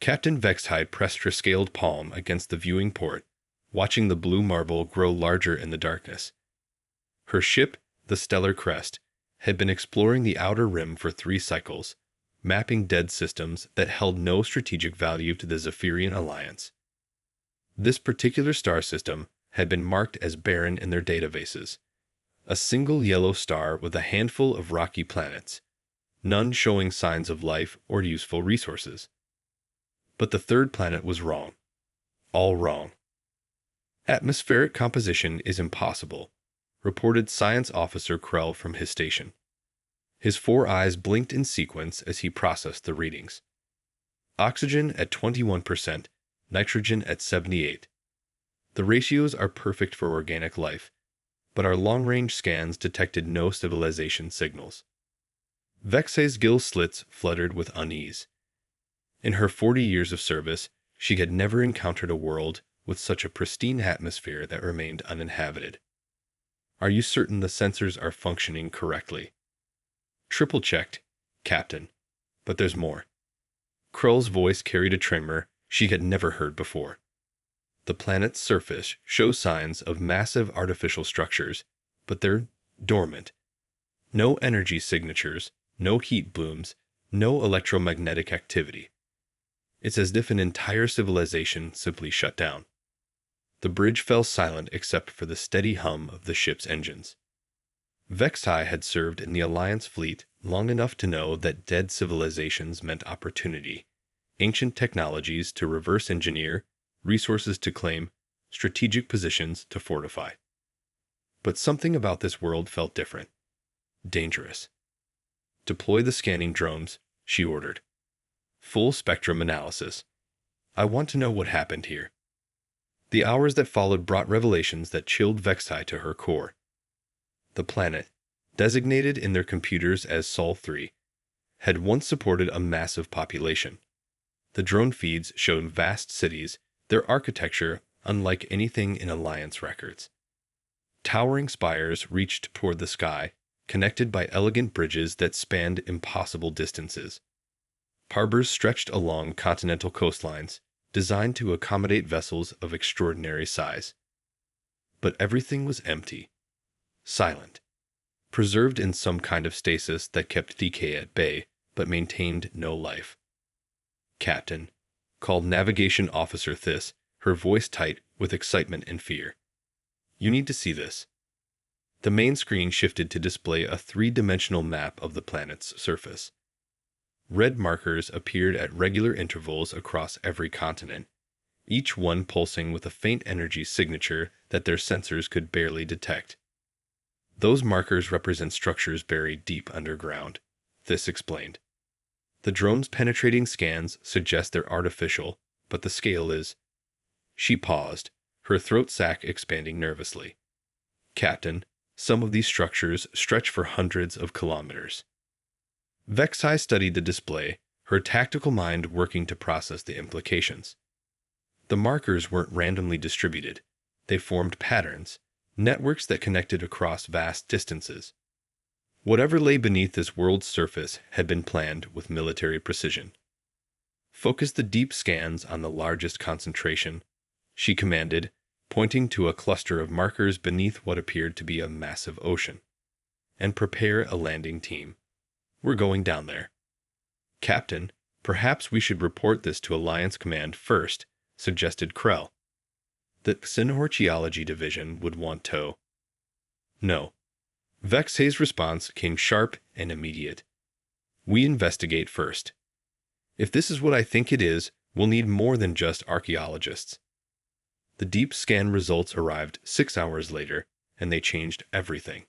Captain Vextide pressed her scaled palm against the viewing port, watching the blue marble grow larger in the darkness. Her ship, the Stellar Crest, had been exploring the outer rim for 3 cycles, mapping dead systems that held no strategic value to the Zephyrian Alliance. This particular star system had been marked as barren in their databases, a single yellow star with a handful of rocky planets, none showing signs of life or useful resources. But the third planet was wrong. All wrong. Atmospheric composition is impossible, reported Science Officer Krell from his station. His 4 eyes blinked in sequence as he processed the readings. Oxygen at 21%, nitrogen at 78%. The ratios are perfect for organic life, but our long-range scans detected no civilization signals. Vexay's gill slits fluttered with unease. In her 40 years of service, she had never encountered a world with such a pristine atmosphere that remained uninhabited. Are you certain the sensors are functioning correctly? Triple-checked, Captain. But there's more. Krull's voice carried a tremor she had never heard before. The planet's surface shows signs of massive artificial structures, but they're dormant. No energy signatures, no heat blooms, no electromagnetic activity. It's as if an entire civilization simply shut down. The bridge fell silent except for the steady hum of the ship's engines. Vexai had served in the Alliance fleet long enough to know that dead civilizations meant opportunity, ancient technologies to reverse engineer, resources to claim, strategic positions to fortify. But something about this world felt different. Dangerous. Deploy the scanning drones, she ordered. Full spectrum analysis. I want to know what happened here. The hours that followed brought revelations that chilled Vexai to her core. The planet, designated in their computers as Sol 3, had once supported a massive population. The drone feeds showed vast cities, their architecture unlike anything in Alliance records. Towering spires reached toward the sky, connected by elegant bridges that spanned impossible distances. Harbors stretched along continental coastlines, designed to accommodate vessels of extraordinary size. But everything was empty, silent, preserved in some kind of stasis that kept decay at bay, but maintained no life. Captain, called Navigation Officer Thys, her voice tight with excitement and fear. You need to see this. The main screen shifted to display a 3-dimensional map of the planet's surface. Red markers appeared at regular intervals across every continent, each one pulsing with a faint energy signature that their sensors could barely detect. Those markers represent structures buried deep underground, Thys explained. The drone's penetrating scans suggest they're artificial, but the scale is... She paused, her throat sac expanding nervously. Captain, some of these structures stretch for hundreds of kilometers. Vexai studied the display, her tactical mind working to process the implications. The markers weren't randomly distributed. They formed patterns, networks that connected across vast distances. Whatever lay beneath this world's surface had been planned with military precision. Focus the deep scans on the largest concentration, she commanded, pointing to a cluster of markers beneath what appeared to be a massive ocean. And prepare a landing team. We're going down there. Captain, perhaps we should report this to Alliance Command first, suggested Krell. The Xenorchiology Division would want to. No. Vexay's response came sharp and immediate. We investigate first. If this is what I think it is, we'll need more than just archaeologists. The deep scan results arrived 6 hours later, and they changed everything.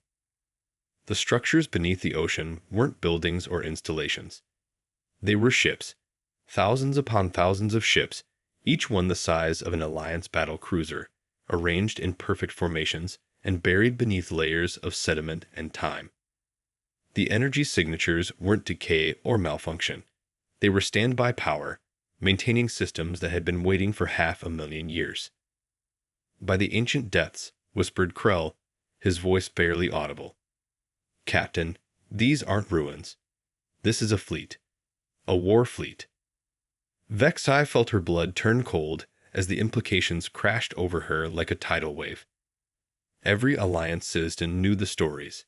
The structures beneath the ocean weren't buildings or installations. They were ships, thousands upon thousands of ships, each one the size of an Alliance battle cruiser, arranged in perfect formations and buried beneath layers of sediment and time. The energy signatures weren't decay or malfunction. They were standby power, maintaining systems that had been waiting for 500,000 years. By the ancient depths, whispered Krell, his voice barely audible. Captain, these aren't ruins. This is a fleet. A war fleet. Vexai felt her blood turn cold as the implications crashed over her like a tidal wave. Every Alliance citizen knew the stories.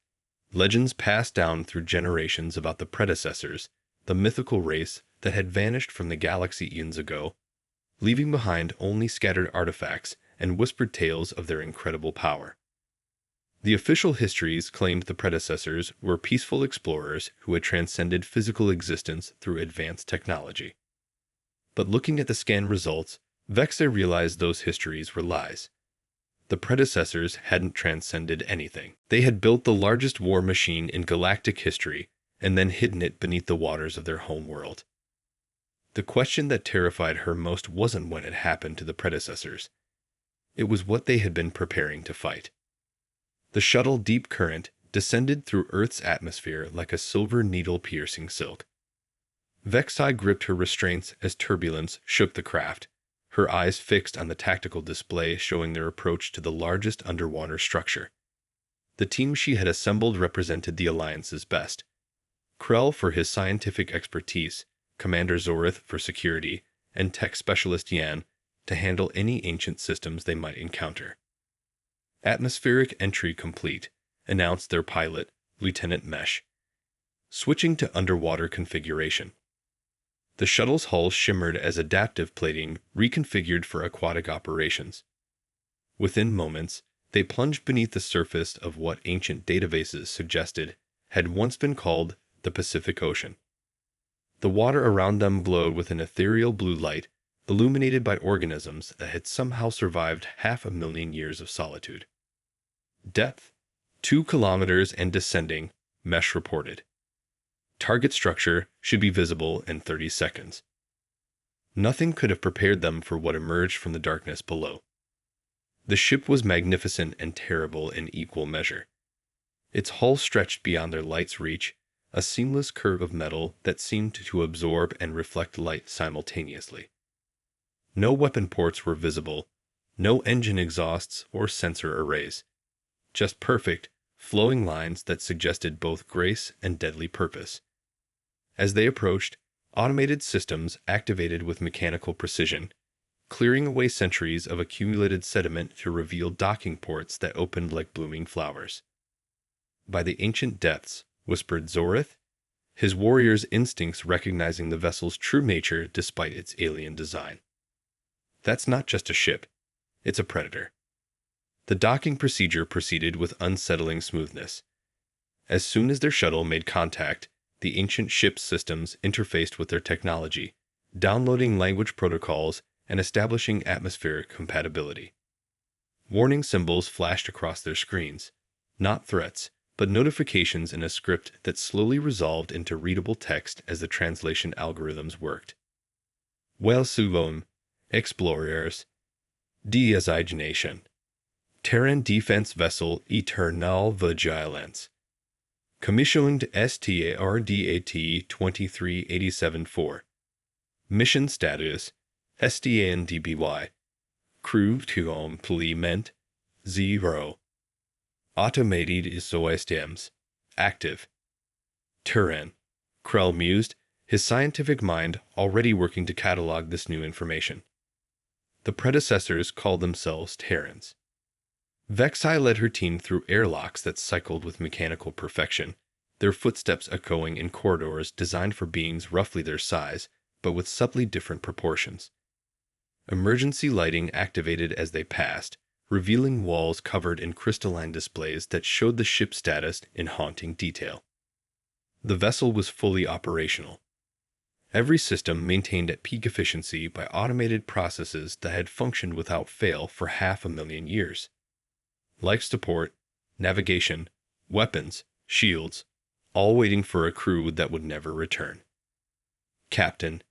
Legends passed down through generations about the predecessors, the mythical race that had vanished from the galaxy eons ago, leaving behind only scattered artifacts and whispered tales of their incredible power. The official histories claimed the predecessors were peaceful explorers who had transcended physical existence through advanced technology. But looking at the scan results, Vexai realized those histories were lies. The predecessors hadn't transcended anything. They had built the largest war machine in galactic history and then hidden it beneath the waters of their home world. The question that terrified her most wasn't what had happened to the predecessors. It was what they had been preparing to fight. The shuttle Deep Current descended through Earth's atmosphere like a silver needle-piercing silk. Vexai gripped her restraints as turbulence shook the craft, her eyes fixed on the tactical display showing their approach to the largest underwater structure. The team she had assembled represented the Alliance's best. Krell for his scientific expertise, Commander Zorith for security, and tech specialist Yan to handle any ancient systems they might encounter. Atmospheric entry complete, announced their pilot, Lieutenant Mesh. Switching to underwater configuration. The shuttle's hull shimmered as adaptive plating reconfigured for aquatic operations. Within moments, they plunged beneath the surface of what ancient databases suggested had once been called the Pacific Ocean. The water around them glowed with an ethereal blue light, illuminated by organisms that had somehow survived 500,000 years of solitude. Depth, 2 kilometers and descending, Mesh reported. Target structure should be visible in 30 seconds. Nothing could have prepared them for what emerged from the darkness below. The ship was magnificent and terrible in equal measure. Its hull stretched beyond their light's reach, a seamless curve of metal that seemed to absorb and reflect light simultaneously. No weapon ports were visible, no engine exhausts or sensor arrays. Just perfect, flowing lines that suggested both grace and deadly purpose. As they approached, automated systems activated with mechanical precision, clearing away centuries of accumulated sediment to reveal docking ports that opened like blooming flowers. By the ancient depths, whispered Zorith, his warrior's instincts recognizing the vessel's true nature despite its alien design. That's not just a ship, it's a predator. The docking procedure proceeded with unsettling smoothness. As soon as their shuttle made contact, the ancient ship's systems interfaced with their technology, downloading language protocols and establishing atmospheric compatibility. Warning symbols flashed across their screens, not threats, but notifications in a script that slowly resolved into readable text as the translation algorithms worked. Well suvom, explorers, designation. Terran Defense Vessel Eternal Vigilance. Commissioned STARDAT 2387-4. Mission status STANDBY. Crew to complement 0. Automated systems. Active. Terran. Krell mused, his scientific mind already working to catalog this new information. The predecessors called themselves Terrans. Vexai led her team through airlocks that cycled with mechanical perfection, their footsteps echoing in corridors designed for beings roughly their size, but with subtly different proportions. Emergency lighting activated as they passed, revealing walls covered in crystalline displays that showed the ship's status in haunting detail. The vessel was fully operational. Every system maintained at peak efficiency by automated processes that had functioned without fail for 500,000 years. Life support, navigation, weapons, shields, all waiting for a crew that would never return. Captain,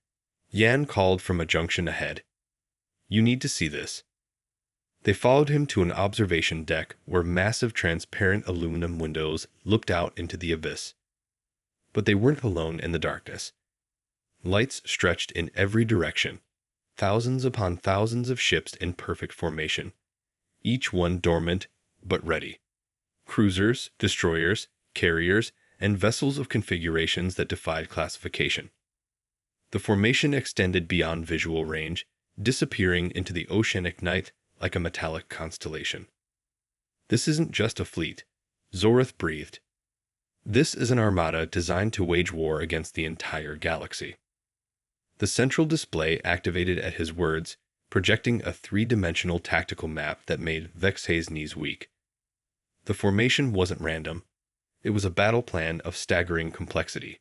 Yan called from a junction ahead. You need to see this. They followed him to an observation deck where massive transparent aluminum windows looked out into the abyss. But they weren't alone in the darkness. Lights stretched in every direction, thousands upon thousands of ships in perfect formation, each one dormant but ready. Cruisers, destroyers, carriers, and vessels of configurations that defied classification. The formation extended beyond visual range, disappearing into the oceanic night like a metallic constellation. This isn't just a fleet, Zorith breathed. This is an armada designed to wage war against the entire galaxy. The central display activated at his words, projecting a three-dimensional tactical map that made Vexay's knees weak. The formation wasn't random. It was a battle plan of staggering complexity.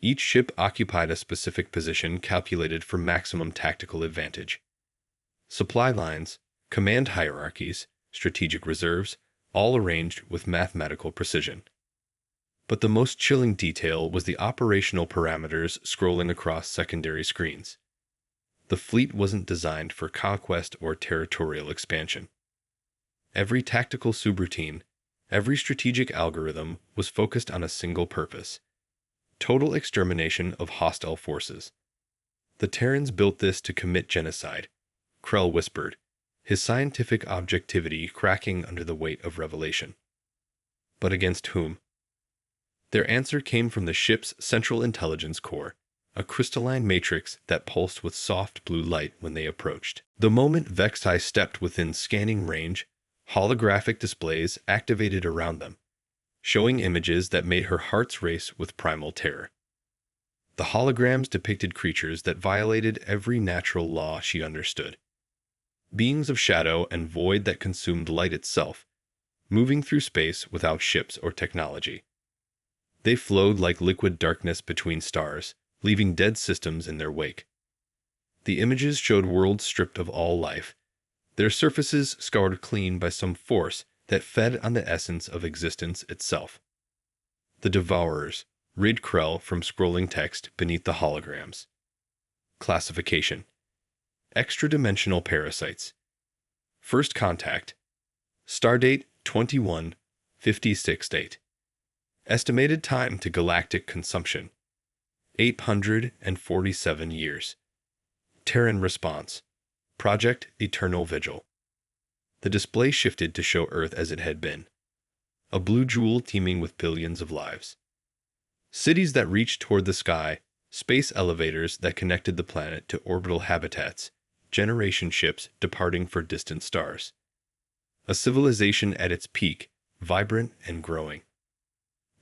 Each ship occupied a specific position calculated for maximum tactical advantage. Supply lines, command hierarchies, strategic reserves, all arranged with mathematical precision. But the most chilling detail was the operational parameters scrolling across secondary screens. The fleet wasn't designed for conquest or territorial expansion. Every tactical subroutine, every strategic algorithm was focused on a single purpose: total extermination of hostile forces. The Terrans built this to commit genocide, Krell whispered, his scientific objectivity cracking under the weight of revelation. But against whom? Their answer came from the ship's central intelligence core, a crystalline matrix that pulsed with soft blue light when they approached. The moment Vexai stepped within scanning range, holographic displays activated around them, showing images that made her hearts race with primal terror. The holograms depicted creatures that violated every natural law she understood. Beings of shadow and void that consumed light itself, moving through space without ships or technology. They flowed like liquid darkness between stars, leaving dead systems in their wake. The images showed worlds stripped of all life, their surfaces scoured clean by some force that fed on the essence of existence itself. The Devourers rid Krell from scrolling text beneath the holograms. Classification: extra-dimensional parasites. First contact. Stardate 2156 date. Estimated time to galactic consumption: 847 years. Terran response: Project Eternal Vigil. The display shifted to show Earth as it had been, a blue jewel teeming with billions of lives. Cities that reached toward the sky, space elevators that connected the planet to orbital habitats, generation ships departing for distant stars. A civilization at its peak, vibrant and growing.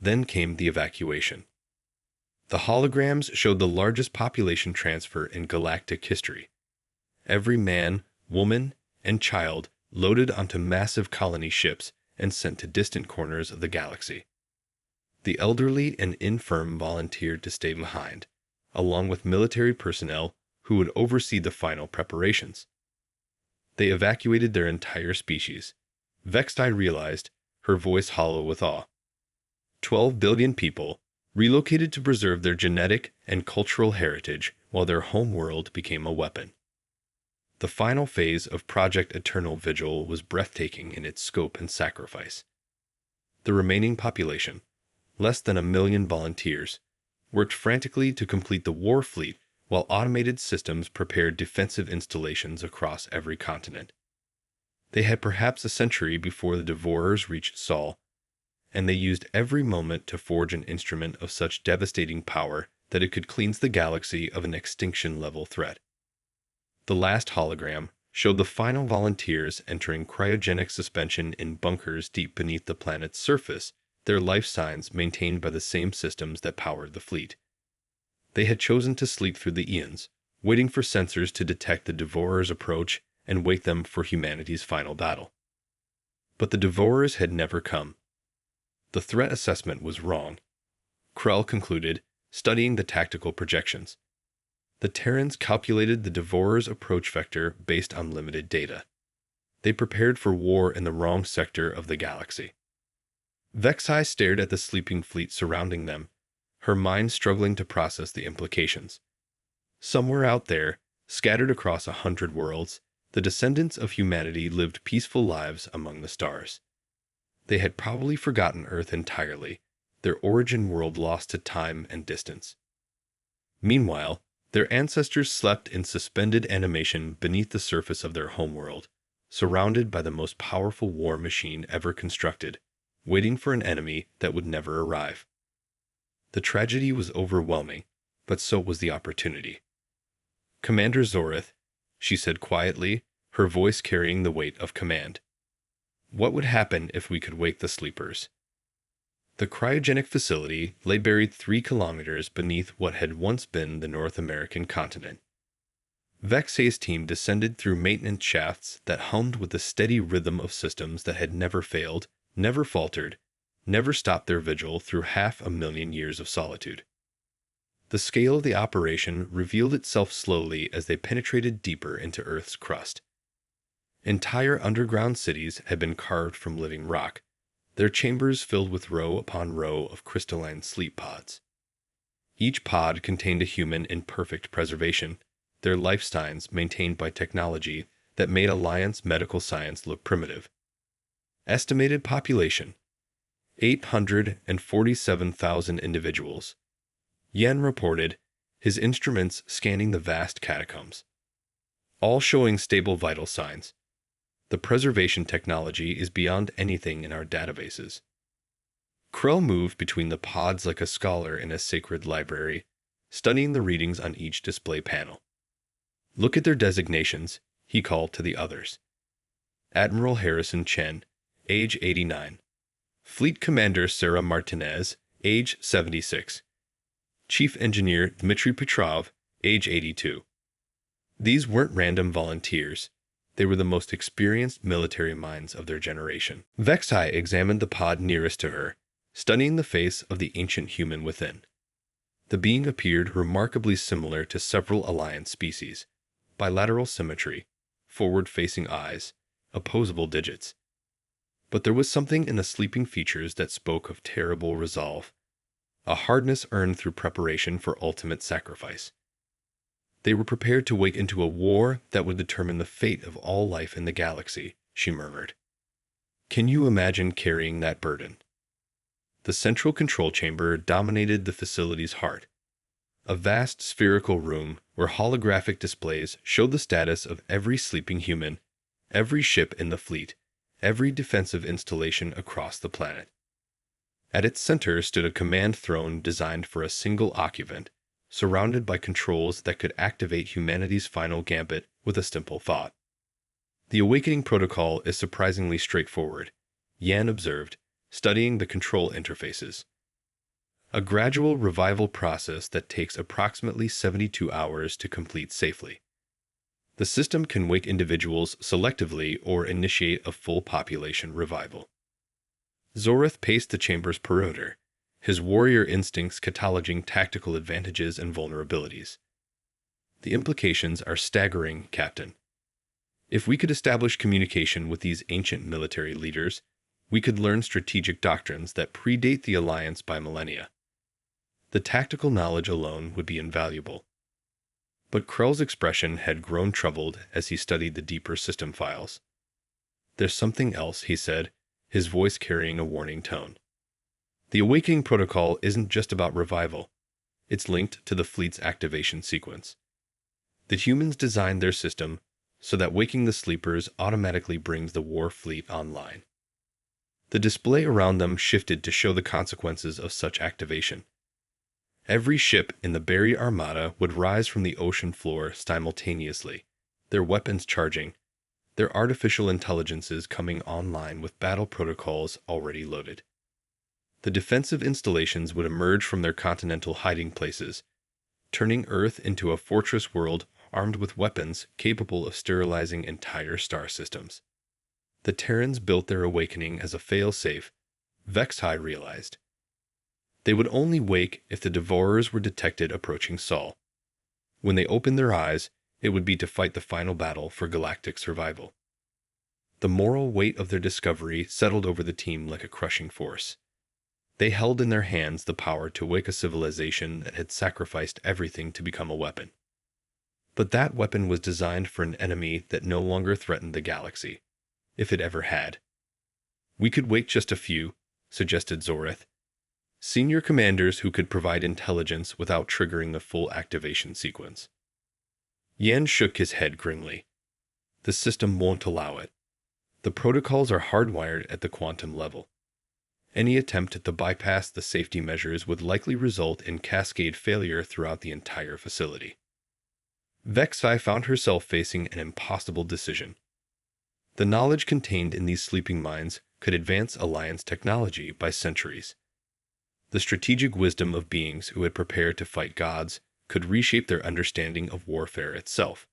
Then came the evacuation. The holograms showed the largest population transfer in galactic history. Every man, woman, and child loaded onto massive colony ships and sent to distant corners of the galaxy. The elderly and infirm volunteered to stay behind, along with military personnel who would oversee the final preparations. They evacuated their entire species. Vextai realized, her voice hollow with awe. 12 billion people relocated to preserve their genetic and cultural heritage while their home world became a weapon. The final phase of Project Eternal Vigil was breathtaking in its scope and sacrifice. The remaining population, less than 1 million volunteers, worked frantically to complete the war fleet while automated systems prepared defensive installations across every continent. They had perhaps a century before the Devourers reached Sol, and they used every moment to forge an instrument of such devastating power that it could cleanse the galaxy of an extinction-level threat. The last hologram showed the final volunteers entering cryogenic suspension in bunkers deep beneath the planet's surface, their life signs maintained by the same systems that powered the fleet. They had chosen to sleep through the eons, waiting for sensors to detect the Devourers' approach and wake them for humanity's final battle. But the Devourers had never come. The threat assessment was wrong, Krell concluded, studying the tactical projections. The Terrans calculated the Devourers' approach vector based on limited data. They prepared for war in the wrong sector of the galaxy. Vexai stared at the sleeping fleet surrounding them, her mind struggling to process the implications. Somewhere out there, scattered across 100 worlds, the descendants of humanity lived peaceful lives among the stars. They had probably forgotten Earth entirely, their origin world lost to time and distance. Meanwhile, their ancestors slept in suspended animation beneath the surface of their homeworld, surrounded by the most powerful war machine ever constructed, waiting for an enemy that would never arrive. The tragedy was overwhelming, but so was the opportunity. "Commander Zorith," she said quietly, her voice carrying the weight of command. "What would happen if we could wake the sleepers?" The cryogenic facility lay buried 3 kilometers beneath what had once been the North American continent. Vexay's team descended through maintenance shafts that hummed with the steady rhythm of systems that had never failed, never faltered, never stopped their vigil through 500,000 years of solitude. The scale of the operation revealed itself slowly as they penetrated deeper into Earth's crust. Entire underground cities had been carved from living rock, their chambers filled with row upon row of crystalline sleep pods. Each pod contained a human in perfect preservation, their lifespans maintained by technology that made Alliance medical science look primitive. Estimated population: 847,000 individuals. Yen reported, his instruments scanning the vast catacombs, all showing stable vital signs. The preservation technology is beyond anything in our databases. Krell moved between the pods like a scholar in a sacred library, studying the readings on each display panel. "Look at their designations," he called to the others. Admiral Harrison Chen, age 89. Fleet Commander Sarah Martinez, age 76. Chief Engineer Dmitry Petrov, age 82. These weren't random volunteers. They were the most experienced military minds of their generation. Vexai examined the pod nearest to her, studying the face of the ancient human within. The being appeared remarkably similar to several Alliance species: bilateral symmetry, forward-facing eyes, opposable digits. But there was something in the sleeping features that spoke of terrible resolve, a hardness earned through preparation for ultimate sacrifice. "They were prepared to wake into a war that would determine the fate of all life in the galaxy," she murmured. "Can you imagine carrying that burden?" The central control chamber dominated the facility's heart, a vast spherical room where holographic displays showed the status of every sleeping human, every ship in the fleet, every defensive installation across the planet. At its center stood a command throne designed for a single occupant, surrounded by controls that could activate humanity's final gambit with a simple thought. "The awakening protocol is surprisingly straightforward," Yan observed, studying the control interfaces. "A gradual revival process that takes approximately 72 hours to complete safely. The system can wake individuals selectively or initiate a full population revival." Zorith paced the chamber's perimeter, his warrior instincts cataloging tactical advantages and vulnerabilities. "The implications are staggering, Captain. If we could establish communication with these ancient military leaders, we could learn strategic doctrines that predate the Alliance by millennia. The tactical knowledge alone would be invaluable." But Krell's expression had grown troubled as he studied the deeper system files. "There's something else," he said, his voice carrying a warning tone. "The awakening protocol isn't just about revival. It's linked to the fleet's activation sequence. The humans designed their system so that waking the sleepers automatically brings the war fleet online." The display around them shifted to show the consequences of such activation. Every ship in the Berry Armada would rise from the ocean floor simultaneously, their weapons charging, their artificial intelligences coming online with battle protocols already loaded. The defensive installations would emerge from their continental hiding places, turning Earth into a fortress world armed with weapons capable of sterilizing entire star systems. The Terrans built their awakening as a fail-safe, Vexai realized. They would only wake if the Devourers were detected approaching Sol. When they opened their eyes, it would be to fight the final battle for galactic survival. The moral weight of their discovery settled over the team like a crushing force. They held in their hands the power to wake a civilization that had sacrificed everything to become a weapon. But that weapon was designed for an enemy that no longer threatened the galaxy, if it ever had. "We could wake just a few," suggested Zorith. "Senior commanders who could provide intelligence without triggering the full activation sequence." Yan shook his head grimly. "The system won't allow it. The protocols are hardwired at the quantum level. Any attempt to bypass the safety measures would likely result in cascade failure throughout the entire facility. Vexai found herself facing an impossible decision. The knowledge contained in these sleeping minds could advance Alliance technology by centuries. The strategic wisdom of beings who had prepared to fight gods could reshape their understanding of warfare itself.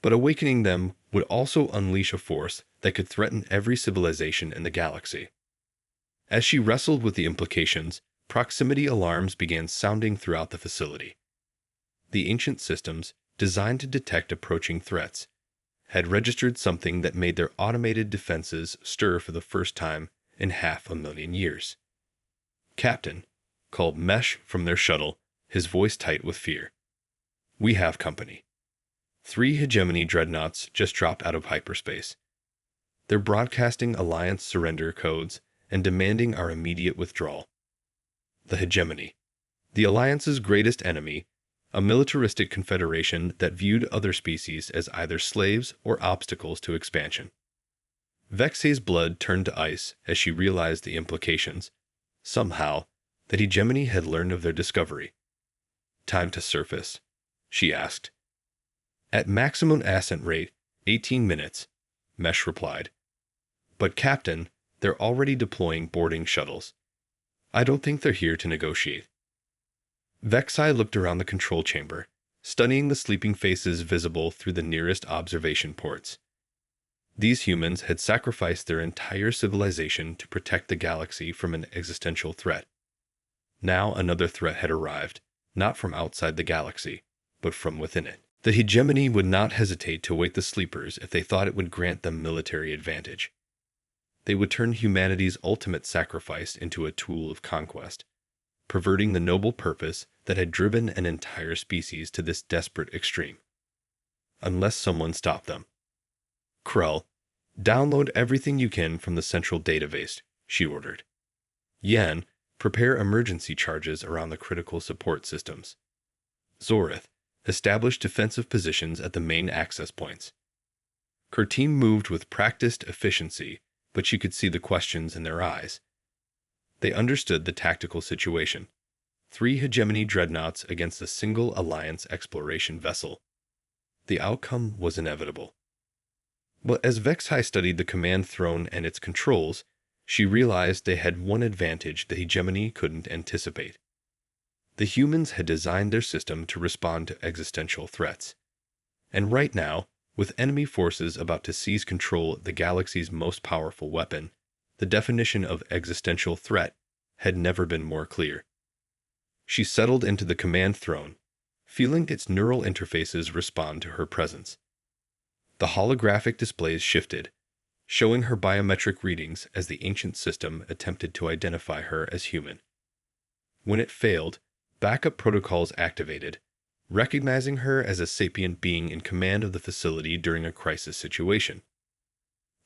But awakening them would also unleash a force that could threaten every civilization in the galaxy. As she wrestled with the implications, proximity alarms began sounding throughout the facility. The ancient systems, designed to detect approaching threats, had registered something that made their automated defenses stir for the first time in 500,000 years. "Captain," called Mesh from their shuttle, his voice tight with fear. "We have company. 3 hegemony dreadnoughts just dropped out of hyperspace. They're broadcasting Alliance surrender codes and demanding our immediate withdrawal." The hegemony, the Alliance's greatest enemy, a militaristic confederation that viewed other species as either slaves or obstacles to expansion. Vexai's blood turned to ice as she realized the implications. Somehow, that hegemony had learned of their discovery. "Time to surface?" she asked. "At maximum ascent rate, 18 minutes, Mesh replied. "But Captain, they're already deploying boarding shuttles. I don't think they're here to negotiate." Vexai looked around the control chamber, studying the sleeping faces visible through the nearest observation ports. These humans had sacrificed their entire civilization to protect the galaxy from an existential threat. Now another threat had arrived, not from outside the galaxy, but from within it. The hegemony would not hesitate to wake the sleepers if they thought it would grant them military advantage. They would turn humanity's ultimate sacrifice into a tool of conquest, perverting the noble purpose that had driven an entire species to this desperate extreme. Unless someone stopped them. "Krell, download everything you can from the central database," she ordered. "Yen, prepare emergency charges around the critical support systems. Zorith, establish defensive positions at the main access points." Her team moved with practiced efficiency, but she could see the questions in their eyes. They understood the tactical situation. 3 hegemony dreadnoughts against a single Alliance exploration vessel. The outcome was inevitable. But as Vexai studied the command throne and its controls, she realized they had one advantage the hegemony couldn't anticipate. The humans had designed their system to respond to existential threats. And right now, with enemy forces about to seize control of the galaxy's most powerful weapon, the definition of existential threat had never been more clear. She settled into the command throne, feeling its neural interfaces respond to her presence. The holographic displays shifted, showing her biometric readings as the ancient system attempted to identify her as human. When it failed, backup protocols activated, recognizing her as a sapient being in command of the facility during a crisis situation.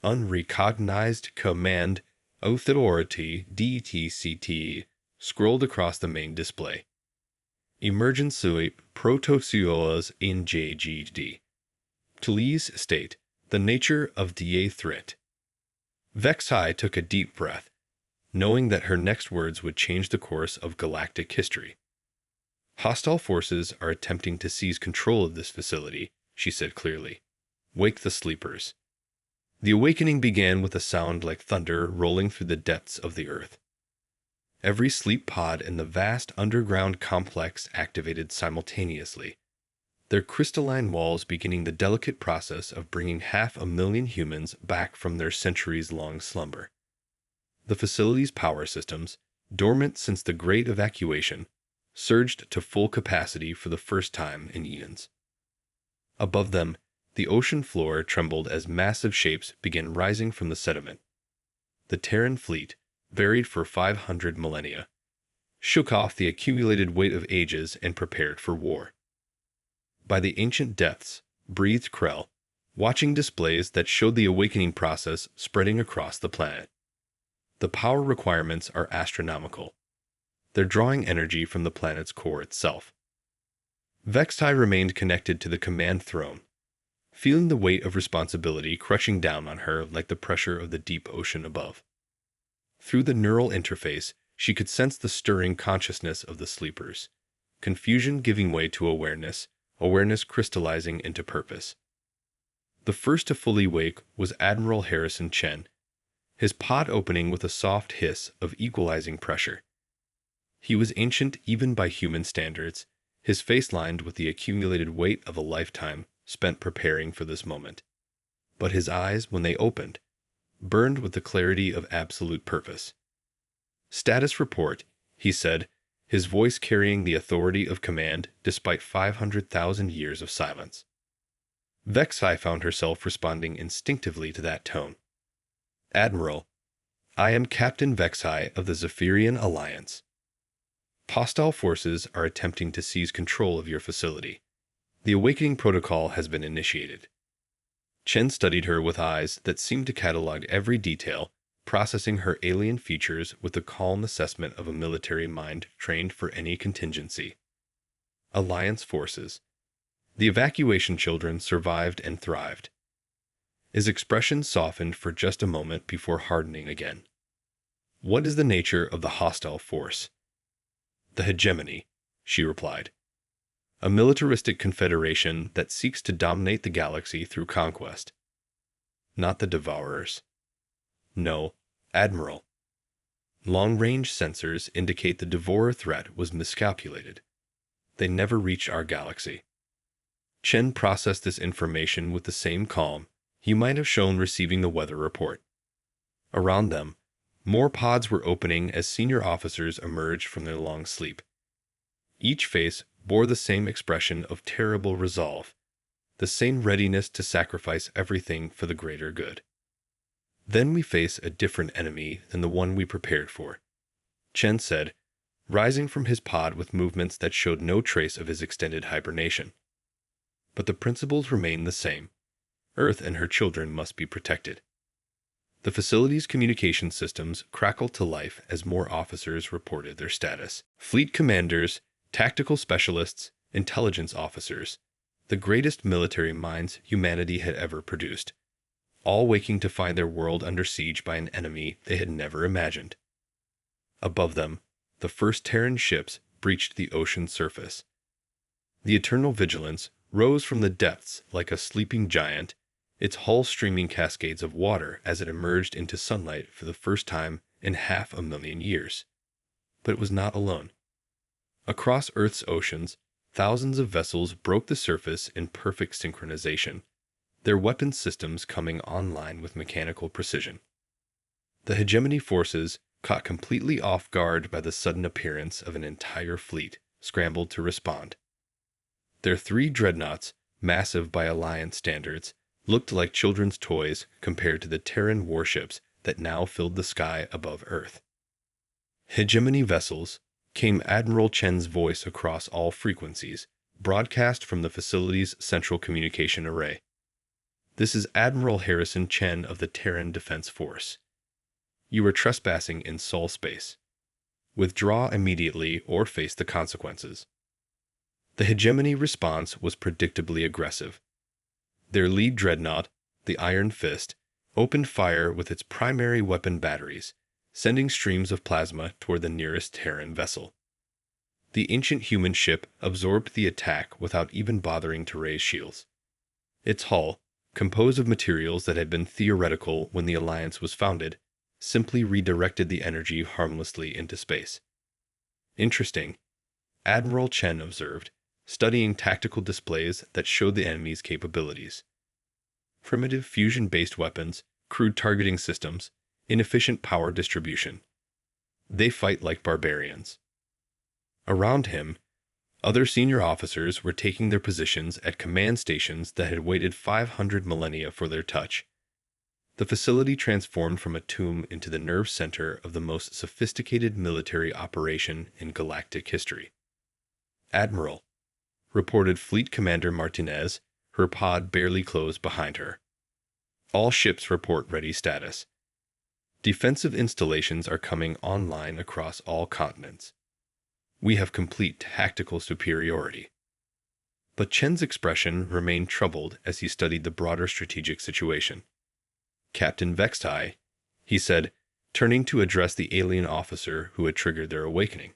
"Unrecognized command authority DTCT" scrolled across the main display. "Emergency protocols in JGD. Please state the nature of the threat." Vexai took a deep breath, knowing that her next words would change the course of galactic history. "Hostile forces are attempting to seize control of this facility," she said clearly. "Wake the sleepers." The awakening began with a sound like thunder rolling through the depths of the earth. Every sleep pod in the vast underground complex activated simultaneously, their crystalline walls beginning the delicate process of bringing 500,000 humans back from their centuries-long slumber. The facility's power systems, dormant since the Great Evacuation, surged to full capacity for the first time in eons. Above them, the ocean floor trembled as massive shapes began rising from the sediment. The Terran fleet, buried for 500 millennia, shook off the accumulated weight of ages and prepared for war. By the ancient depths, breathed Krell, watching displays that showed the awakening process spreading across the planet. The power requirements are astronomical. They're drawing energy from the planet's core itself. Vexai remained connected to the command throne, feeling the weight of responsibility crushing down on her like the pressure of the deep ocean above. Through the neural interface, she could sense the stirring consciousness of the sleepers. Confusion giving way to awareness, awareness crystallizing into purpose. The first to fully wake was Admiral Harrison Chen, his pod opening with a soft hiss of equalizing pressure. He was ancient even by human standards, his face lined with the accumulated weight of a lifetime spent preparing for this moment. But his eyes, when they opened, burned with the clarity of absolute purpose. "Status report," he said, his voice carrying the authority of command despite 500,000 years of silence. Vexai found herself responding instinctively to that tone. "Admiral, I am Captain Vexai of the Zephyrian Alliance. Hostile forces are attempting to seize control of your facility. The awakening protocol has been initiated." Chen studied her with eyes that seemed to catalog every detail, processing her alien features with the calm assessment of a military mind trained for any contingency. Alliance forces. The evacuation children survived and thrived. His expression softened for just a moment before hardening again. "What is the nature of the hostile force?" "The hegemony," she replied. "A militaristic confederation that seeks to dominate the galaxy through conquest." "Not the Devourers." "No, Admiral. Long-range sensors indicate the Devourer threat was miscalculated. They never reached our galaxy." Chen processed this information with the same calm he might have shown receiving the weather report. Around them, more pods were opening as senior officers emerged from their long sleep. Each face bore the same expression of terrible resolve, the same readiness to sacrifice everything for the greater good. "Then we face a different enemy than the one we prepared for," Chen said, rising from his pod with movements that showed no trace of his extended hibernation. "But the principles remain the same. Earth and her children must be protected." The facility's communication systems crackled to life as more officers reported their status. Fleet commanders, tactical specialists, intelligence officers, the greatest military minds humanity had ever produced, all waking to find their world under siege by an enemy they had never imagined. Above them, the first Terran ships breached the ocean's surface. The Eternal Vigilance rose from the depths like a sleeping giant, its hull streaming cascades of water as it emerged into sunlight for the first time in 500,000 years. But it was not alone. Across Earth's oceans, thousands of vessels broke the surface in perfect synchronization, their weapon systems coming online with mechanical precision. The hegemony forces, caught completely off guard by the sudden appearance of an entire fleet, scrambled to respond. Their 3 dreadnoughts, massive by Alliance standards, looked like children's toys compared to the Terran warships that now filled the sky above Earth. "Hegemony vessels," came Admiral Chen's voice across all frequencies, broadcast from the facility's central communication array. "This is Admiral Harrison Chen of the Terran Defense Force. You are trespassing in Sol space. Withdraw immediately or face the consequences." The hegemony response was predictably aggressive. Their lead dreadnought, the Iron Fist, opened fire with its primary weapon batteries, sending streams of plasma toward the nearest Terran vessel. The ancient human ship absorbed the attack without even bothering to raise shields. Its hull, composed of materials that had been theoretical when the Alliance was founded, simply redirected the energy harmlessly into space. "Interesting," Admiral Chen observed, studying tactical displays that showed the enemy's capabilities. Primitive fusion-based weapons, crude targeting systems, inefficient power distribution. They fight like barbarians. Around him, other senior officers were taking their positions at command stations that had waited 500 millennia for their touch. The facility transformed from a tomb into the nerve center of the most sophisticated military operation in galactic history. "Admiral," reported Fleet Commander Martinez, her pod barely closed behind her. "All ships report ready status. Defensive installations are coming online across all continents. We have complete tactical superiority." But Chen's expression remained troubled as he studied the broader strategic situation. "Captain Vextai," he said, turning to address the alien officer who had triggered their awakening.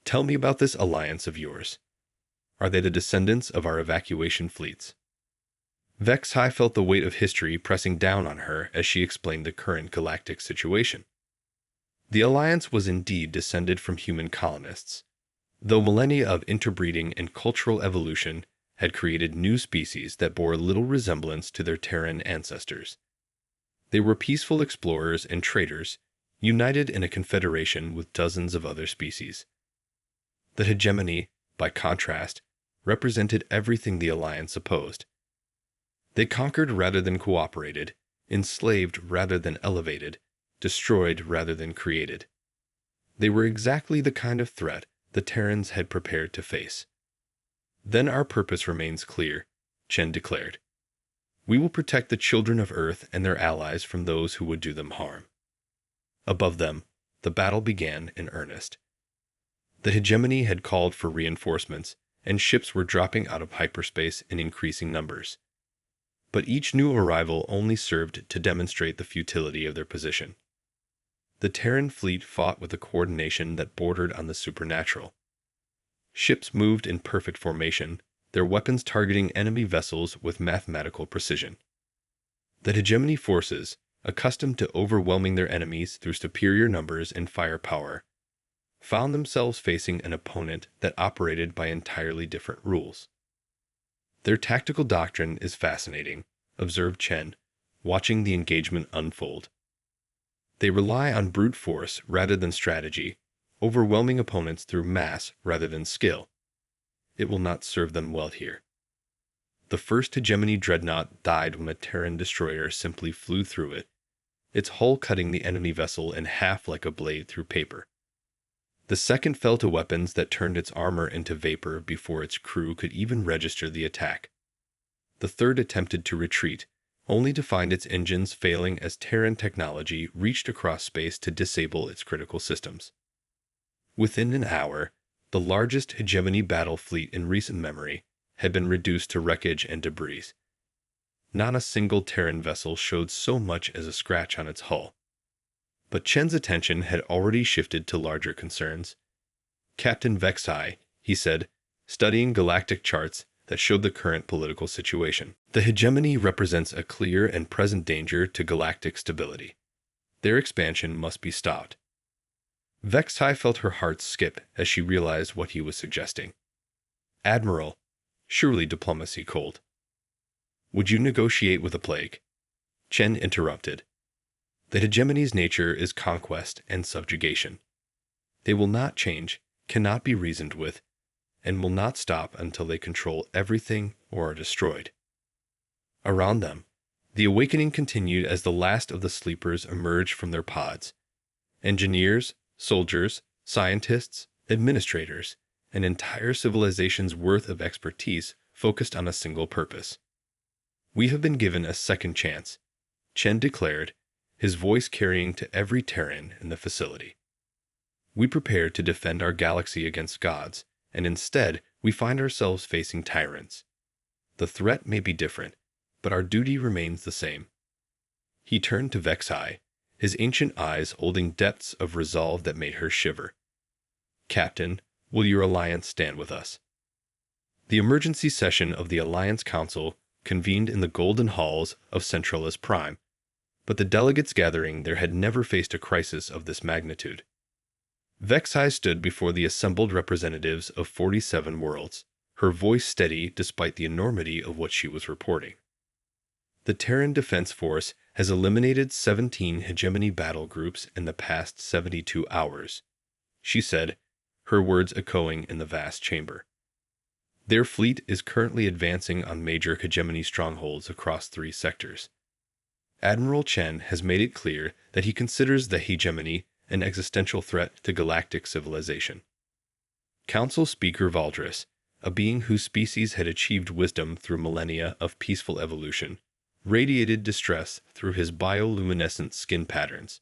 "Tell me about this alliance of yours. Are they the descendants of our evacuation fleets?" Vexai felt the weight of history pressing down on her as she explained the current galactic situation. The alliance was indeed descended from human colonists, though millennia of interbreeding and cultural evolution had created new species that bore little resemblance to their Terran ancestors. They were peaceful explorers and traders, united in a confederation with dozens of other species. The hegemony, by contrast, represented everything the alliance opposed. They conquered rather than cooperated, enslaved rather than elevated, destroyed rather than created. They were exactly the kind of threat the Terrans had prepared to face. "Then our purpose remains clear," Chen declared. "We will protect the children of Earth and their allies from those who would do them harm." Above them, the battle began in earnest. The hegemony had called for reinforcements, and ships were dropping out of hyperspace in increasing numbers. But each new arrival only served to demonstrate the futility of their position. The Terran fleet fought with a coordination that bordered on the supernatural. Ships moved in perfect formation, their weapons targeting enemy vessels with mathematical precision. The hegemony forces, accustomed to overwhelming their enemies through superior numbers and firepower, found themselves facing an opponent that operated by entirely different rules. "Their tactical doctrine is fascinating," observed Chen, watching the engagement unfold. "They rely on brute force rather than strategy, overwhelming opponents through mass rather than skill. It will not serve them well here." The first hegemony dreadnought died when a Terran destroyer simply flew through it, its hull cutting the enemy vessel in half like a blade through paper. The second fell to weapons that turned its armor into vapor before its crew could even register the attack. The third attempted to retreat, only to find its engines failing as Terran technology reached across space to disable its critical systems. Within an hour, the largest hegemony battle fleet in recent memory had been reduced to wreckage and debris. Not a single Terran vessel showed so much as a scratch on its hull. But Chen's attention had already shifted to larger concerns. "Captain Vexai," he said, studying galactic charts that showed the current political situation. "The hegemony represents a clear and present danger to galactic stability. Their expansion must be stopped." Vexai felt her heart skip as she realized what he was suggesting. "Admiral, surely diplomacy cold." "Would you negotiate with a plague?" Chen interrupted. "The hegemony's nature is conquest and subjugation. They will not change, cannot be reasoned with, and will not stop until they control everything or are destroyed." Around them, the awakening continued as the last of the sleepers emerged from their pods. Engineers, soldiers, scientists, administrators, an entire civilization's worth of expertise focused on a single purpose. "We have been given a second chance," Chen declared, his voice carrying to every Terran in the facility. "We prepared to defend our galaxy against gods, and instead we find ourselves facing tyrants. The threat may be different, but our duty remains the same." He turned to Vexai, his ancient eyes holding depths of resolve that made her shiver. "Captain, will your alliance stand with us?" The emergency session of the Alliance Council convened in the golden halls of Centralis Prime, but the delegates gathering there had never faced a crisis of this magnitude. Vexai stood before the assembled representatives of 47 worlds, her voice steady despite the enormity of what she was reporting. "The Terran Defense Force has eliminated 17 hegemony battle groups in the past 72 hours, she said, her words echoing in the vast chamber. Their fleet is currently advancing on major hegemony strongholds across 3 sectors. Admiral Chen has made it clear that he considers the hegemony an existential threat to galactic civilization." Council Speaker Valdris, a being whose species had achieved wisdom through millennia of peaceful evolution, radiated distress through his bioluminescent skin patterns.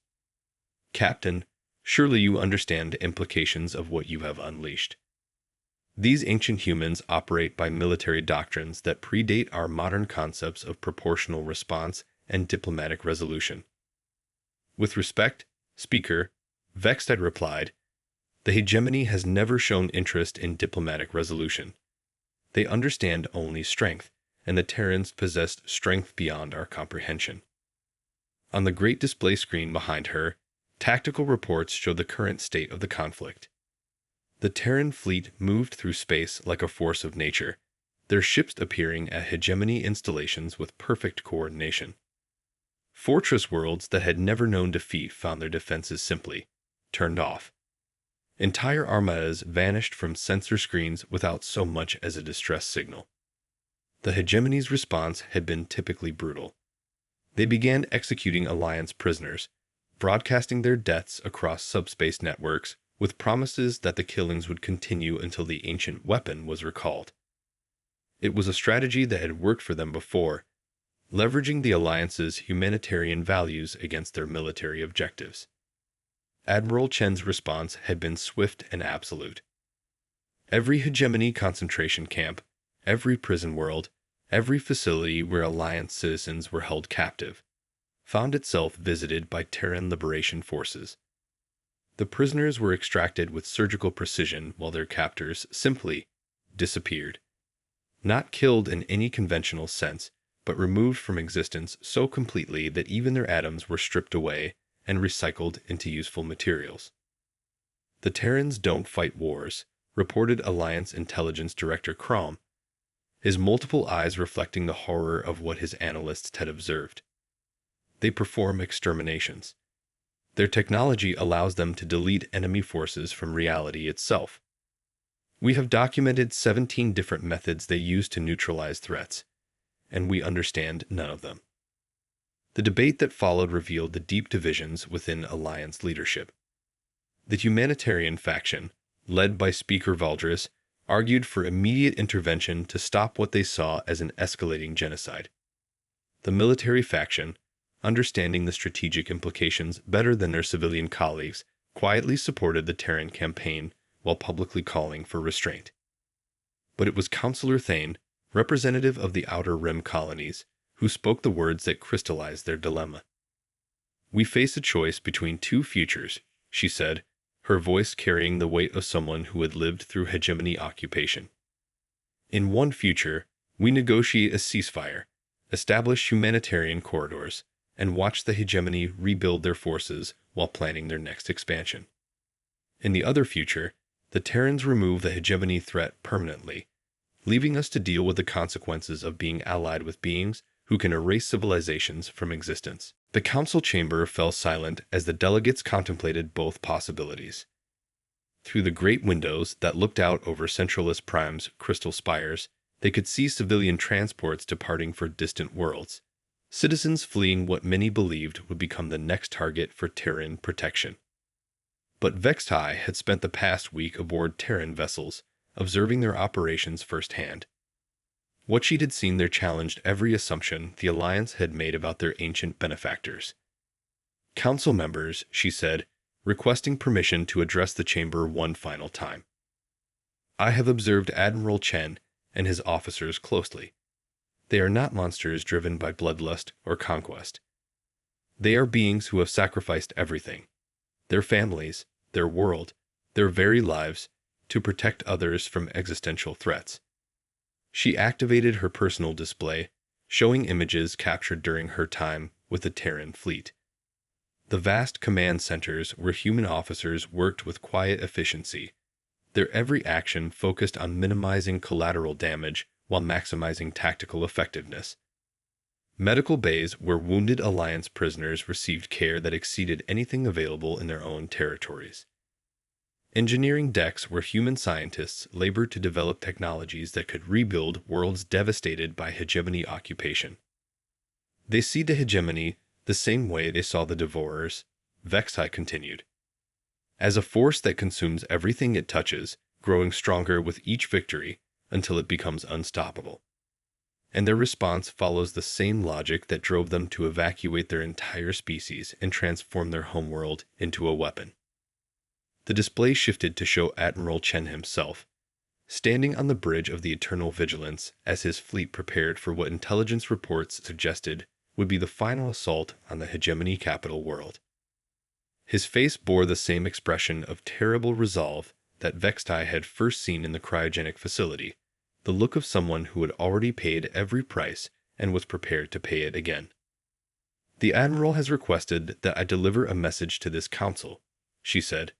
"Captain, surely you understand the implications of what you have unleashed. These ancient humans operate by military doctrines that predate our modern concepts of proportional response and diplomatic resolution. With respect, Speaker, vexed, had replied, "The hegemony has never shown interest in diplomatic resolution. They understand only strength, and the Terrans possessed strength beyond our comprehension." On the great display screen behind her, tactical reports showed the current state of the conflict. The Terran fleet moved through space like a force of nature, their ships appearing at hegemony installations with perfect coordination. Fortress worlds that had never known defeat found their defenses simply turned off. Entire armadas vanished from sensor screens without so much as a distress signal. The hegemony's response had been typically brutal. They began executing Alliance prisoners, broadcasting their deaths across subspace networks with promises that the killings would continue until the ancient weapon was recalled. It was a strategy that had worked for them before, leveraging the Alliance's humanitarian values against their military objectives. Admiral Chen's response had been swift and absolute. Every hegemony concentration camp, every prison world, every facility where Alliance citizens were held captive, found itself visited by Terran liberation forces. The prisoners were extracted with surgical precision while their captors simply disappeared. Not killed in any conventional sense, but removed from existence so completely that even their atoms were stripped away and recycled into useful materials. "The Terrans don't fight wars," reported Alliance Intelligence Director Crom, his multiple eyes reflecting the horror of what his analysts had observed. "They perform exterminations. Their technology allows them to delete enemy forces from reality itself. We have documented 17 different methods they use to neutralize threats, and we understand none of them." The debate that followed revealed the deep divisions within Alliance leadership. The humanitarian faction, led by Speaker Valdris, argued for immediate intervention to stop what they saw as an escalating genocide. The military faction, understanding the strategic implications better than their civilian colleagues, quietly supported the Terran campaign while publicly calling for restraint. But it was Councillor Thane, representative of the Outer Rim colonies, who spoke the words that crystallized their dilemma. "We face a choice between two futures," she said, her voice carrying the weight of someone who had lived through hegemony occupation. "In one future, we negotiate a ceasefire, establish humanitarian corridors, and watch the hegemony rebuild their forces while planning their next expansion. In the other future, the Terrans remove the hegemony threat permanently, leaving us to deal with the consequences of being allied with beings who can erase civilizations from existence." The council chamber fell silent as the delegates contemplated both possibilities. Through the great windows that looked out over Centralist Prime's crystal spires, they could see civilian transports departing for distant worlds, citizens fleeing what many believed would become the next target for Terran protection. But Vextai had spent the past week aboard Terran vessels, observing their operations firsthand. What she had seen there challenged every assumption the Alliance had made about their ancient benefactors. "Council members," she said, requesting permission to address the chamber one final time. "I have observed Admiral Chen and his officers closely. They are not monsters driven by bloodlust or conquest. They are beings who have sacrificed everything, their families, their world, their very lives, to protect others from existential threats." She activated her personal display, showing images captured during her time with the Terran fleet. The vast command centers where human officers worked with quiet efficiency, their every action focused on minimizing collateral damage while maximizing tactical effectiveness. Medical bays where wounded Alliance prisoners received care that exceeded anything available in their own territories. Engineering decks where human scientists labored to develop technologies that could rebuild worlds devastated by hegemony occupation. "They see the hegemony the same way they saw the Devourers," Vextai continued. "As a force that consumes everything it touches, growing stronger with each victory until it becomes unstoppable. And their response follows the same logic that drove them to evacuate their entire species and transform their homeworld into a weapon." The display shifted to show Admiral Chen himself, standing on the bridge of the Eternal Vigilance as his fleet prepared for what intelligence reports suggested would be the final assault on the hegemony capital world. His face bore the same expression of terrible resolve that Vextai had first seen in the cryogenic facility, the look of someone who had already paid every price and was prepared to pay it again. "The Admiral has requested that I deliver a message to this council," she said.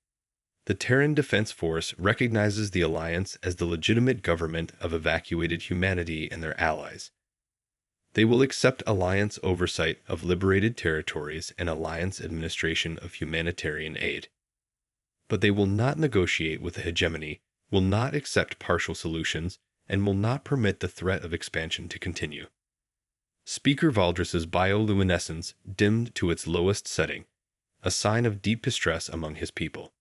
"The Terran Defense Force recognizes the Alliance as the legitimate government of evacuated humanity and their allies. They will accept Alliance oversight of liberated territories and Alliance administration of humanitarian aid. But they will not negotiate with the hegemony, will not accept partial solutions, and will not permit the threat of expansion to continue." Speaker Valdris's bioluminescence dimmed to its lowest setting, a sign of deep distress among his people.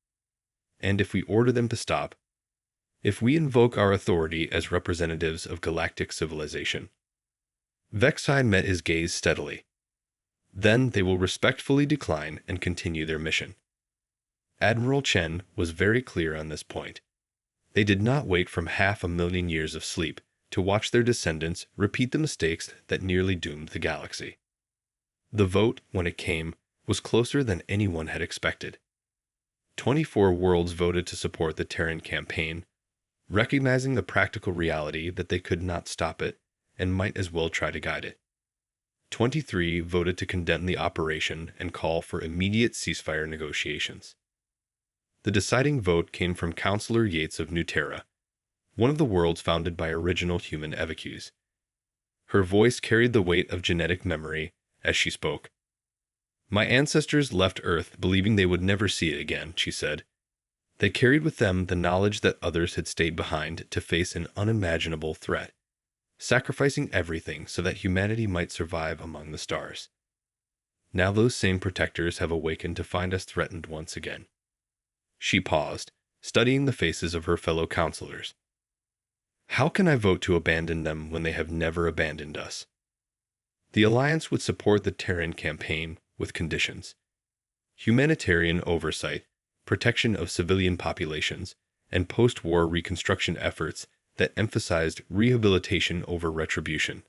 "And if we order them to stop, if we invoke our authority as representatives of galactic civilization." Vexai met his gaze steadily. "Then they will respectfully decline and continue their mission." Admiral Chen was very clear on this point. They did not wait from 500,000 years of sleep to watch their descendants repeat the mistakes that nearly doomed the galaxy. The vote, when it came, was closer than anyone had expected. 24 worlds voted to support the Terran campaign, recognizing the practical reality that they could not stop it and might as well try to guide it. 23 voted to condemn the operation and call for immediate ceasefire negotiations. The deciding vote came from Councillor Yates of New Terra, one of the worlds founded by original human evacuees. Her voice carried the weight of genetic memory as she spoke. "My ancestors left Earth believing they would never see it again," she said. "They carried with them the knowledge that others had stayed behind to face an unimaginable threat, sacrificing everything so that humanity might survive among the stars. Now those same protectors have awakened to find us threatened once again." She paused, studying the faces of her fellow counselors. "How can I vote to abandon them when they have never abandoned us?" The Alliance would support the Terran campaign with conditions: humanitarian oversight, protection of civilian populations, and post-war reconstruction efforts that emphasized rehabilitation over retribution.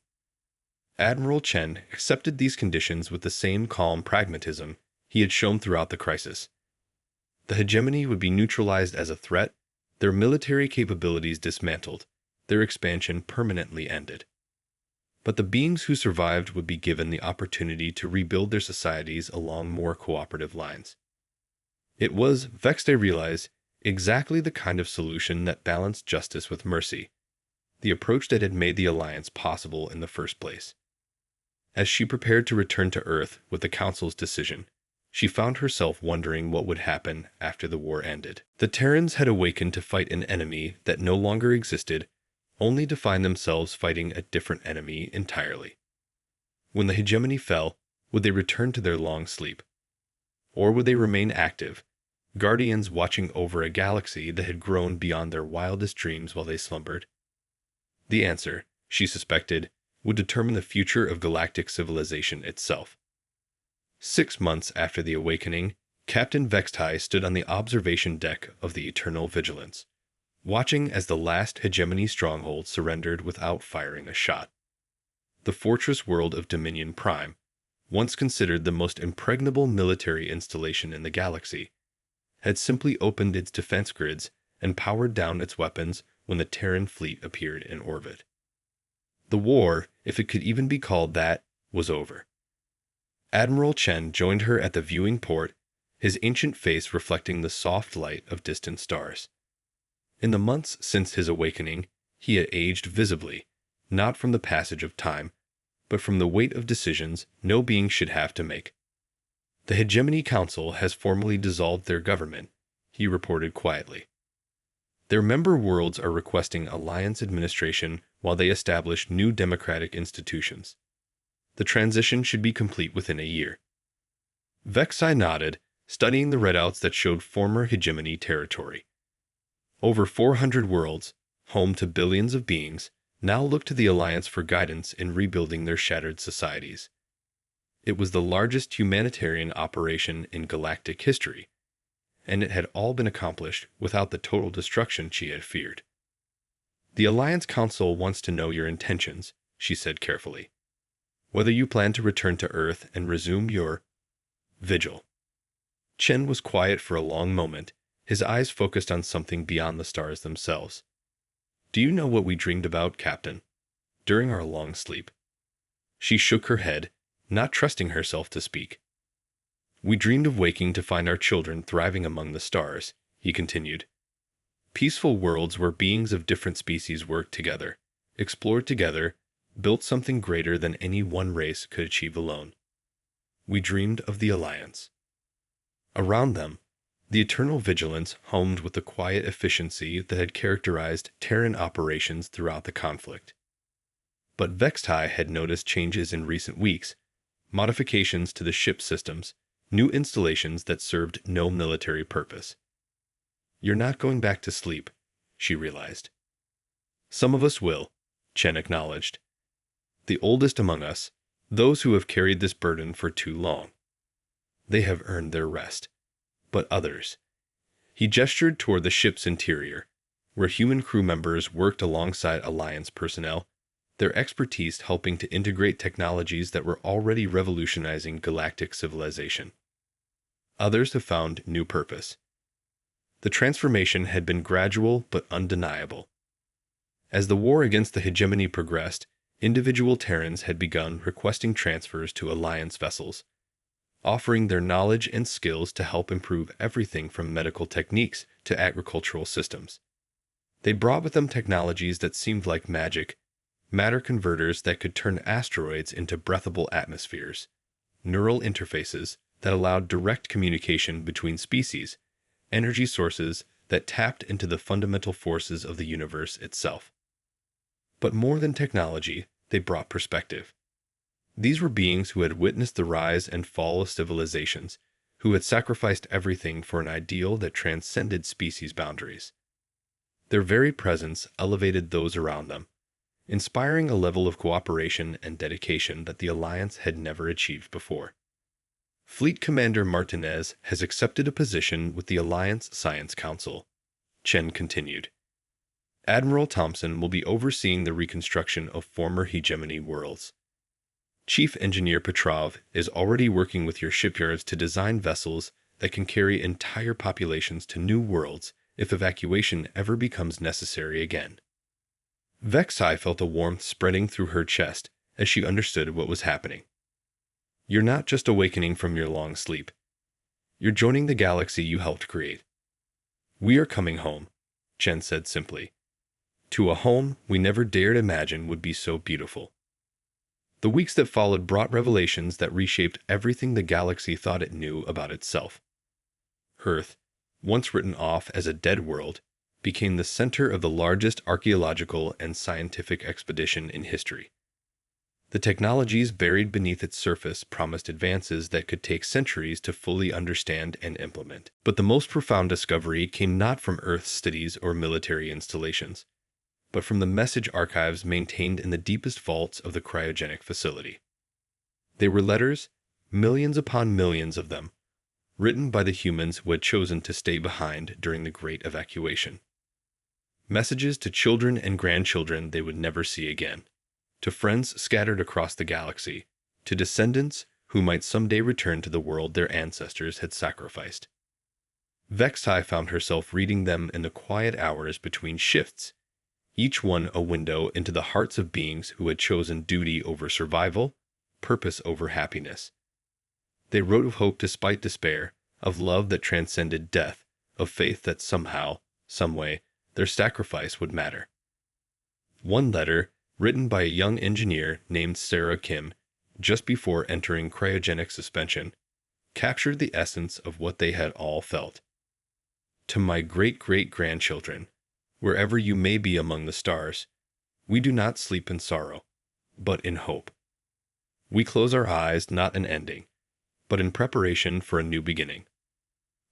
Admiral Chen accepted these conditions with the same calm pragmatism he had shown throughout the crisis. The hegemony would be neutralized as a threat, their military capabilities dismantled, their expansion permanently ended. But the beings who survived would be given the opportunity to rebuild their societies along more cooperative lines. It was, Vextai realized, exactly the kind of solution that balanced justice with mercy, the approach that had made the Alliance possible in the first place. As she prepared to return to Earth with the Council's decision, she found herself wondering what would happen after the war ended. The Terrans had awakened to fight an enemy that no longer existed, only to find themselves fighting a different enemy entirely. When the hegemony fell, would they return to their long sleep? Or would they remain active, guardians watching over a galaxy that had grown beyond their wildest dreams while they slumbered? The answer, she suspected, would determine the future of galactic civilization itself. 6 months after the awakening, Captain Vextai stood on the observation deck of the Eternal Vigilance, watching as the last hegemony stronghold surrendered without firing a shot. The fortress world of Dominion Prime, once considered the most impregnable military installation in the galaxy, had simply opened its defense grids and powered down its weapons when the Terran fleet appeared in orbit. The war, if it could even be called that, was over. Admiral Chen joined her at the viewing port, his ancient face reflecting the soft light of distant stars. In the months since his awakening, he had aged visibly, not from the passage of time, but from the weight of decisions no being should have to make. "The Hegemony Council has formally dissolved their government," he reported quietly. "Their member worlds are requesting alliance administration while they establish new democratic institutions. The transition should be complete within a year." Vexai nodded, studying the readouts that showed former hegemony territory. Over 400 worlds, home to billions of beings, now looked to the Alliance for guidance in rebuilding their shattered societies. It was the largest humanitarian operation in galactic history, and it had all been accomplished without the total destruction she had feared. "The Alliance Council wants to know your intentions," she said carefully. "Whether you plan to return to Earth and resume your vigil." Chen was quiet for a long moment, his eyes focused on something beyond the stars themselves. Do you know what we dreamed about, Captain? During our long sleep. She shook her head, not trusting herself to speak. We dreamed of waking to find our children thriving among the stars, he continued. Peaceful worlds where beings of different species worked together, explored together, built something greater than any one race could achieve alone. We dreamed of the Alliance. Around them, the eternal vigilance homed with the quiet efficiency that had characterized Terran operations throughout the conflict. But Vextai had noticed changes in recent weeks, modifications to the ship systems, new installations that served no military purpose. You're not going back to sleep, she realized. Some of us will, Chen acknowledged. The oldest among us, those who have carried this burden for too long. They have earned their rest. But others. He gestured toward the ship's interior, where human crew members worked alongside Alliance personnel, their expertise helping to integrate technologies that were already revolutionizing galactic civilization. Others have found new purpose. The transformation had been gradual but undeniable. As the war against the hegemony progressed, individual Terrans had begun requesting transfers to Alliance vessels, offering their knowledge and skills to help improve everything from medical techniques to agricultural systems. They brought with them technologies that seemed like magic, matter converters that could turn asteroids into breathable atmospheres, neural interfaces that allowed direct communication between species, energy sources that tapped into the fundamental forces of the universe itself. But more than technology, they brought perspective. These were beings who had witnessed the rise and fall of civilizations, who had sacrificed everything for an ideal that transcended species boundaries. Their very presence elevated those around them, inspiring a level of cooperation and dedication that the Alliance had never achieved before. Fleet Commander Martinez has accepted a position with the Alliance Science Council, Chen continued. Admiral Thompson will be overseeing the reconstruction of former hegemony worlds. Chief Engineer Petrov is already working with your shipyards to design vessels that can carry entire populations to new worlds if evacuation ever becomes necessary again. Vexai felt a warmth spreading through her chest as she understood what was happening. You're not just awakening from your long sleep. You're joining the galaxy you helped create. We are coming home, Chen said simply. To a home we never dared imagine would be so beautiful. The weeks that followed brought revelations that reshaped everything the galaxy thought it knew about itself. Earth, once written off as a dead world, became the center of the largest archaeological and scientific expedition in history. The technologies buried beneath its surface promised advances that could take centuries to fully understand and implement. But the most profound discovery came not from Earth's cities or military installations, but from the message archives maintained in the deepest vaults of the cryogenic facility. They were letters, millions upon millions of them, written by the humans who had chosen to stay behind during the Great Evacuation. Messages to children and grandchildren they would never see again, to friends scattered across the galaxy, to descendants who might someday return to the world their ancestors had sacrificed. Vexai found herself reading them in the quiet hours between shifts, each one a window into the hearts of beings who had chosen duty over survival, purpose over happiness. They wrote of hope despite despair, of love that transcended death, of faith that somehow, someway, their sacrifice would matter. One letter, written by a young engineer named Sarah Kim, just before entering cryogenic suspension, captured the essence of what they had all felt. To my great-great-grandchildren, wherever you may be among the stars, we do not sleep in sorrow, but in hope. We close our eyes not in ending, but in preparation for a new beginning.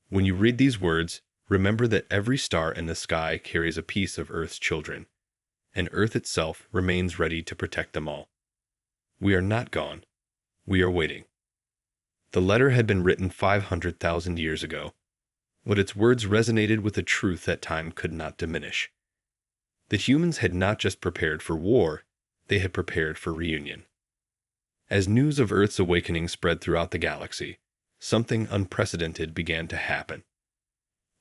When you read these words, remember that every star in the sky carries a piece of Earth's children, and Earth itself remains ready to protect them all. We are not gone. We are waiting. The letter had been written 500,000 years ago, but its words resonated with a truth that time could not diminish. The humans had not just prepared for war, they had prepared for reunion. As news of Earth's awakening spread throughout the galaxy, something unprecedented began to happen.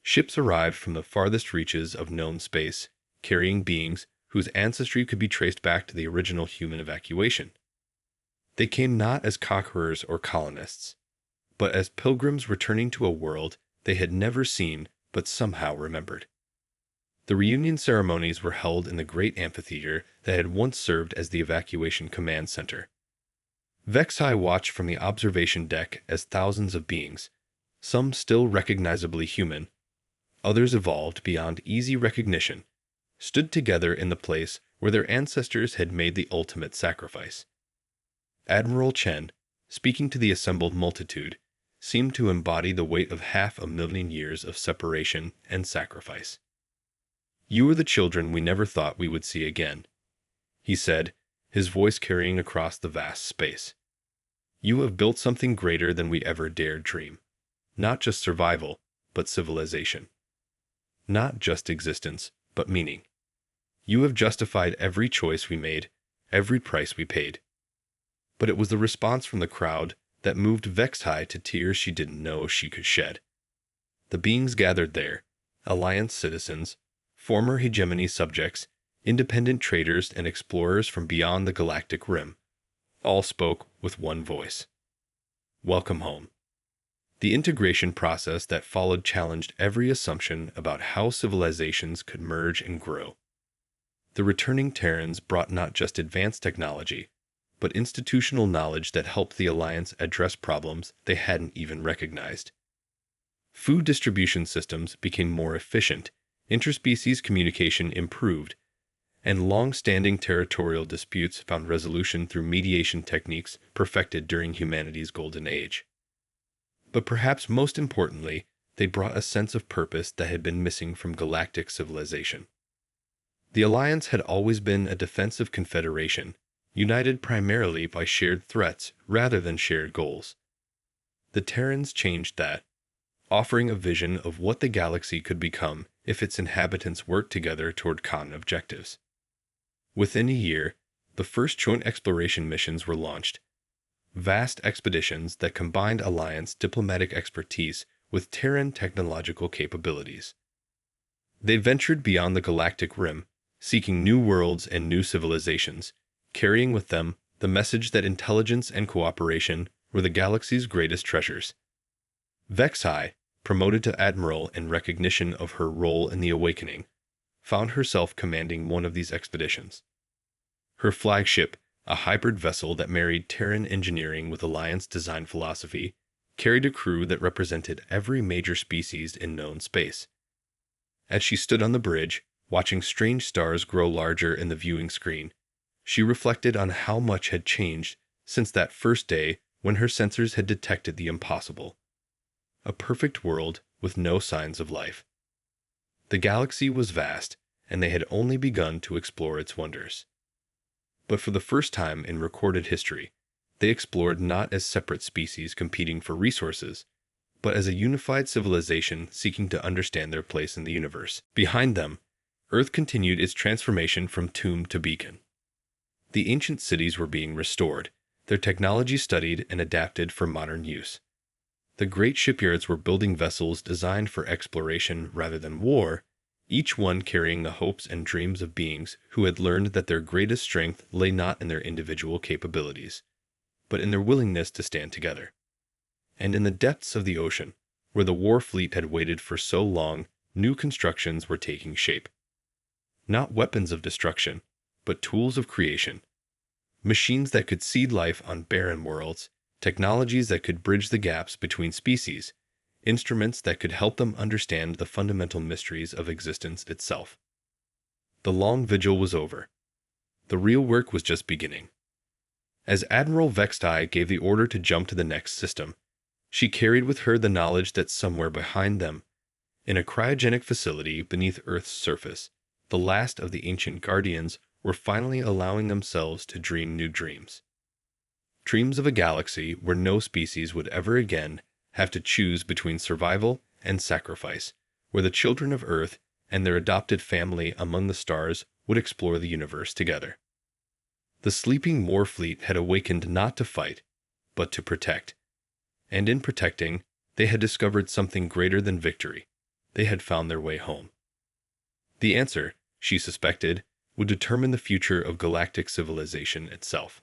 Ships arrived from the farthest reaches of known space, carrying beings whose ancestry could be traced back to the original human evacuation. They came not as conquerors or colonists, but as pilgrims returning to a world they had never seen but somehow remembered. The reunion ceremonies were held in the great amphitheater that had once served as the evacuation command center. Vexai watched from the observation deck as thousands of beings, some still recognizably human, others evolved beyond easy recognition, stood together in the place where their ancestors had made the ultimate sacrifice. Admiral Chen, speaking to the assembled multitude, seemed to embody the weight of 500,000 years of separation and sacrifice. "You are the children we never thought we would see again," he said, his voice carrying across the vast space. "You have built something greater than we ever dared dream. Not just survival, but civilization. Not just existence, but meaning. You have justified every choice we made, every price we paid." But it was the response from the crowd that moved Vexai to tears she didn't know she could shed. The beings gathered there, Alliance citizens, former hegemony subjects, independent traders and explorers from beyond the galactic rim, all spoke with one voice. Welcome home. The integration process that followed challenged every assumption about how civilizations could merge and grow. The returning Terrans brought not just advanced technology, but institutional knowledge that helped the Alliance address problems they hadn't even recognized. Food distribution systems became more efficient, interspecies communication improved, and long-standing territorial disputes found resolution through mediation techniques perfected during humanity's golden age. But perhaps most importantly, they brought a sense of purpose that had been missing from galactic civilization. The Alliance had always been a defensive confederation, united primarily by shared threats rather than shared goals. The Terrans changed that, offering a vision of what the galaxy could become if its inhabitants worked together toward common objectives. Within a year, the first joint exploration missions were launched, vast expeditions that combined Alliance diplomatic expertise with Terran technological capabilities. They ventured beyond the galactic rim, seeking new worlds and new civilizations, carrying with them the message that intelligence and cooperation were the galaxy's greatest treasures. Vexai, promoted to admiral in recognition of her role in the awakening, found herself commanding one of these expeditions. Her flagship, a hybrid vessel that married Terran engineering with Alliance design philosophy, carried a crew that represented every major species in known space. As she stood on the bridge, watching strange stars grow larger in the viewing screen, she reflected on how much had changed since that first day when her sensors had detected the impossible. A perfect world with no signs of life. The galaxy was vast, and they had only begun to explore its wonders. But for the first time in recorded history, they explored not as separate species competing for resources, but as a unified civilization seeking to understand their place in the universe. Behind them, Earth continued its transformation from tomb to beacon. The ancient cities were being restored, their technology studied and adapted for modern use. The great shipyards were building vessels designed for exploration rather than war, each one carrying the hopes and dreams of beings who had learned that their greatest strength lay not in their individual capabilities, but in their willingness to stand together. And in the depths of the ocean, where the war fleet had waited for so long, new constructions were taking shape. Not weapons of destruction, but tools of creation. Machines that could seed life on barren worlds, technologies that could bridge the gaps between species, instruments that could help them understand the fundamental mysteries of existence itself. The long vigil was over. The real work was just beginning. As Admiral Vextai gave the order to jump to the next system, she carried with her the knowledge that somewhere behind them, in a cryogenic facility beneath Earth's surface, the last of the ancient guardians were finally allowing themselves to dream new dreams. Dreams of a galaxy where no species would ever again have to choose between survival and sacrifice, where the children of Earth and their adopted family among the stars would explore the universe together. The sleeping war fleet had awakened not to fight, but to protect. And in protecting, they had discovered something greater than victory. They had found their way home. The answer, she suspected, would determine the future of galactic civilization itself.